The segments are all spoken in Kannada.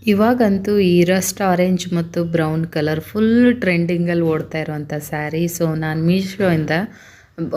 ಇವಾಗಂತೂ ಈ ರಸ್ಟ್ ಆರೆಂಜ್ ಮತ್ತು ಬ್ರೌನ್ ಕಲರ್ ಫುಲ್ ಟ್ರೆಂಡಿಂಗಲ್ಲಿ ಓಡ್ತಾ ಇರುವಂಥ ಸ್ಯಾರಿ. ಸೊ ನಾನು ಮೀಶೋಯಿಂದ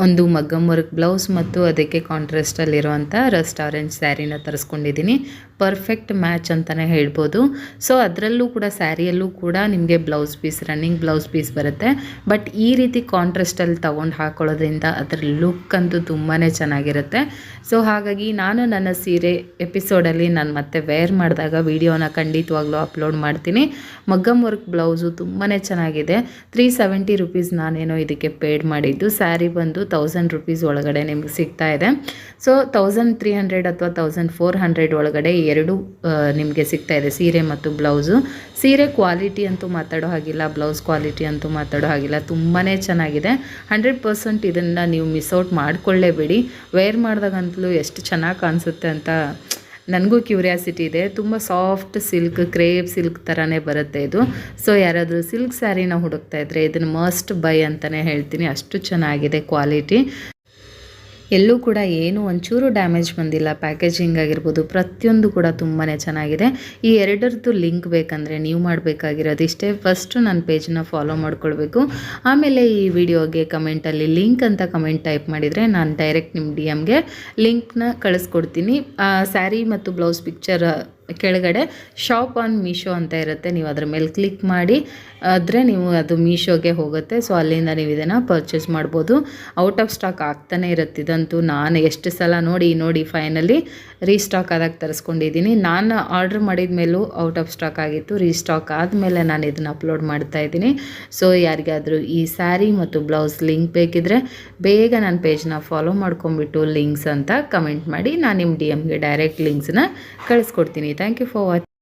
ಒಂದು ಮಗ್ಗಮ್ ವರ್ಕ್ ಬ್ಲೌಸ್ ಮತ್ತು ಅದಕ್ಕೆ ಕಾಂಟ್ರಾಸ್ಟಲ್ಲಿರುವಂಥ ರಸ್ಟ್ ಆರೆಂಜ್ ಸ್ಯಾರಿನ ತರಿಸ್ಕೊಂಡಿದ್ದೀನಿ. ಪರ್ಫೆಕ್ಟ್ ಮ್ಯಾಚ್ ಅಂತಲೇ ಹೇಳ್ಬೋದು. ಸೊ ಅದರಲ್ಲೂ ಕೂಡ ಸ್ಯಾರಿಯಲ್ಲೂ ಕೂಡ ನಿಮಗೆ blouse piece, running blouse piece ಬರುತ್ತೆ. ಬಟ್ ಈ ರೀತಿ ಕಾಂಟ್ರಾಸ್ಟಲ್ಲಿ ತೊಗೊಂಡು ಹಾಕೊಳ್ಳೋದ್ರಿಂದ ಅದರ ಲುಕ್ ಅಂತೂ ತುಂಬಾ ಚೆನ್ನಾಗಿರುತ್ತೆ. ಸೊ ಹಾಗಾಗಿ ನಾನು ನನ್ನ ಸೀರೆ ಎಪಿಸೋಡಲ್ಲಿ ನಾನು ಮತ್ತೆ ವೇರ್ ಮಾಡಿದಾಗ ವೀಡಿಯೋನ ಖಂಡಿತವಾಗ್ಲೂ ಅಪ್ಲೋಡ್ ಮಾಡ್ತೀನಿ. ಮಗ್ಗಮ್ ವರ್ಕ್ ಬ್ಲೌಸು ತುಂಬಾ ಚೆನ್ನಾಗಿದೆ. 370 ರುಪೀಸ್ ನಾನೇನೋ ಇದಕ್ಕೆ ಪೇಡ್ ಮಾಡಿದ್ದು. ಸ್ಯಾರಿ ಬಂದು 1000 ರುಪೀಸ್ ಒಳಗಡೆ ನಿಮ್ಗೆ ಸಿಗ್ತಾ ಇದೆ. ಸೊ 1300 ಅಥವಾ 1400 ಒಳಗಡೆ ಎರಡು ನಿಮಗೆ ಸಿಗ್ತಾ ಇದೆ, ಸೀರೆ ಮತ್ತು ಬ್ಲೌಸು. ಸೀರೆ ಕ್ವಾಲಿಟಿ ಅಂತೂ ಮಾತಾಡೋ ಹಾಗಿಲ್ಲ, ಬ್ಲೌಸ್ ಕ್ವಾಲಿಟಿ ಅಂತೂ ಮಾತಾಡೋ ಹಾಗಿಲ್ಲ, ತುಂಬಾ ಚೆನ್ನಾಗಿದೆ. 100% ಇದನ್ನು ನೀವು ಮಿಸ್ಔಟ್ ಮಾಡಿಕೊಳ್ಳೇಬೇಡಿ. ವೇರ್ ಮಾಡಿದಾಗಂತಲೂ ಎಷ್ಟು ಚೆನ್ನಾಗಿ ಕಾಣಿಸುತ್ತೆ ಅಂತ ನನಗೂ ಕ್ಯೂರಿಯಾಸಿಟಿ ಇದೆ. ತುಂಬ ಸಾಫ್ಟ್ ಸಿಲ್ಕ್, ಕ್ರೇಪ್ ಸಿಲ್ಕ್ ಥರನೇ ಬರುತ್ತೆ ಇದು. ಸೊ ಯಾರಾದರೂ ಸಿಲ್ಕ್ ಸ್ಯಾರಿನ ಹುಡುಕ್ತಾ ಇದ್ದರೆ ಇದನ್ನು ಮಸ್ಟ್ ಬೈ ಅಂತಲೇ ಹೇಳ್ತೀನಿ. ಅಷ್ಟು ಚೆನ್ನಾಗಿದೆ ಕ್ವಾಲಿಟಿ. ಎಲ್ಲೂ ಕೂಡ ಏನು ಒಂಚೂರು ಡ್ಯಾಮೇಜ್ ಬಂದಿಲ್ಲ. ಪ್ಯಾಕೇಜಿಂಗ್ ಆಗಿರ್ಬೋದು ಪ್ರತಿಯೊಂದು ಕೂಡ ತುಂಬಾ ಚೆನ್ನಾಗಿದೆ. ಈ ಎರಡರದ್ದು ಲಿಂಕ್ ಬೇಕಂದರೆ ನೀವು ಮಾಡಬೇಕಾಗಿರೋದು ಇಷ್ಟೇ. ಫಸ್ಟು ನನ್ನ ಪೇಜನ್ನ ಫಾಲೋ ಮಾಡ್ಕೊಳ್ಬೇಕು. ಆಮೇಲೆ ಈ ವಿಡಿಯೋಗೆ ಕಮೆಂಟಲ್ಲಿ ಲಿಂಕ್ ಅಂತ ಕಮೆಂಟ್ ಟೈಪ್ ಮಾಡಿದರೆ ನಾನು ಡೈರೆಕ್ಟ್ ನಿಮ್ಮ DM ಗೆ ಲಿಂಕ್ನ ಕಳಿಸ್ಕೊಡ್ತೀನಿ. ಸ್ಯಾರಿ ಮತ್ತು ಬ್ಲೌಸ್ ಪಿಕ್ಚರ್ ಕೆಳಗಡೆ ಶಾಪ್ ಆನ್ ಮೀಶೋ ಅಂತ ಇರುತ್ತೆ. ನೀವು ಅದರ ಮೇಲೆ ಕ್ಲಿಕ್ ಮಾಡಿ ಆದರೆ ನೀವು ಅದು ಮೀಶೋಗೆ ಹೋಗುತ್ತೆ. ಸೊ ಅಲ್ಲಿಂದ ನೀವು ಇದನ್ನು ಪರ್ಚೇಸ್ ಮಾಡ್ಬೋದು. ಔಟ್ ಆಫ್ ಸ್ಟಾಕ್ ಆಗ್ತಾನೆ ಇರುತ್ತೆ. ಇದಂತೂ ನಾನು ಎಷ್ಟು ಸಲ ನೋಡಿ ಫೈನಲಿ ರೀಸ್ಟಾಕ್ ಆದಾಗ ತರಿಸ್ಕೊಂಡಿದ್ದೀನಿ. ನಾನು ಆರ್ಡ್ರ್ ಮಾಡಿದ ಮೇಲೂ ಔಟ್ ಆಫ್ ಸ್ಟಾಕ್ ಆಗಿತ್ತು. ರೀಸ್ಟಾಕ್ ಆದಮೇಲೆ ನಾನು ಇದನ್ನು ಅಪ್ಲೋಡ್ ಮಾಡ್ತಾ ಇದ್ದೀನಿ. ಸೊ ಯಾರಿಗಾದರೂ ಈ ಸ್ಯಾರಿ ಮತ್ತು ಬ್ಲೌಸ್ ಲಿಂಕ್ ಬೇಕಿದ್ದರೆ ಬೇಗ ನನ್ನ ಪೇಜ್ನ ಫಾಲೋ ಮಾಡ್ಕೊಂಬಿಟ್ಟು ಲಿಂಕ್ಸ್ ಅಂತ ಕಮೆಂಟ್ ಮಾಡಿ. ನಾನು ನಿಮ್ಮ DM ಗೆ ಡೈರೆಕ್ಟ್ ಲಿಂಕ್ಸನ್ನ ಕಳಿಸ್ಕೊಡ್ತೀನಿ. Thank you for watching.